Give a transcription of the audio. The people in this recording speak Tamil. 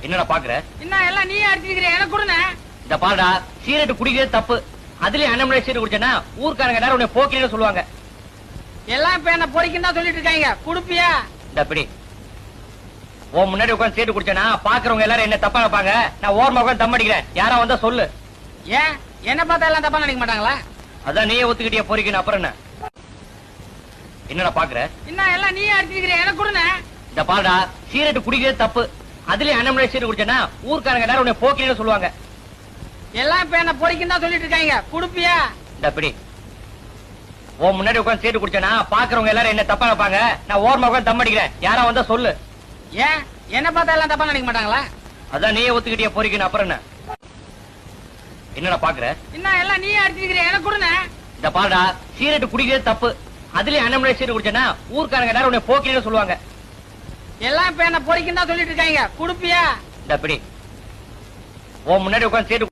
என்னடா பாக்குற? என்ன எல்லாம் நீ அடிச்சிருக்கிற எனக்கு கொடுன. இந்த பாருடா, சீரட் குடிக்கிறது தப்பு. அதுலயும் அண்ணன் சீரட் குடிச்சேன்னா ஊர்க்காரங்க எல்லாரும் உன்னை போக்கின்னு சொல்லுவாங்க. எல்லாம் இப்ப என்ன பொறிக்கும் தான் சொல்லிட்டு இருக்காங்க. குடுப்பியா? இந்த அப்படி உன் முன்னாடி உட்காந்து சீரட் குடிச்சேன்னா பாக்குறவங்க எல்லாரும் என்ன தப்பா நினைப்பாங்க. நான் ஓரமா உட்காந்து தம் அடிக்கிறேன். யாரா வந்தா சொல்லு. ஏன் என்ன பார்த்தா எல்லாம் தப்பா நினைக்க மாட்டாங்களா? அதான் நீயே ஒத்துக்கிட்டியா பொறிக்கணும். அப்புறம் என்ன? என்னடா பாக்குற? என்ன எல்லாம் நீ அடிச்சிருக்கிற எனக்கு கொடுன. இந்த பாருடா, சீரட் குடிக்கிறது தப்பு. அதுலயும் அண்ணன் சீரட் குடிச்சேன்னா ஊர்க்காரங்க எல்லாரும் உன்னை போக்கின்னு சொல்லுவாங்க. எல்லாம் இப்ப என்ன பொறிக்கும் தான் சொல்லிட்டு இருக்காங்க. குடுப்பியா? இந்த அப்படி உன் முன்னாடி உட்காந்து சீரட் குடிச்சேன்னா பாக்குறவங்க எல்லாரும் என்ன தப்பா நினைப்பாங்க. நான் ஓரமா உட்காந்து தம் அடிக்கிறேன். யாரா வந்தா சொல்லு. ஏன் என்ன பார்த்தா எல்லாம் தப்பா நினைக்க மாட்டாங்களா? அதான் நீயே ஒத்துக்கிட்டியா பொறிக்கணும். அப்புறம் என்ன? என்னடா பாக்குற? என்ன எல்லாம் நீ அடிச்சிருக்கிற எனக்கு கொடுன. இந்த பாருடா, சீரட் குடிக்கிறது தப்பு. அதுலயும் அண்ணன் சீரட் குடிச்சேன்னா ஊர்க்காரங்க எல்லாரும் உன்னை போக்கின்னு சொல்லுவாங்க. எல்லாம் இப்ப என்ன பொறிக்கும் தான் சொல்லிட்டு இருக்காங்க. குடுப்பியா? இந்த அப்படி உன் முன்னாடி உட்காந்து சீரட்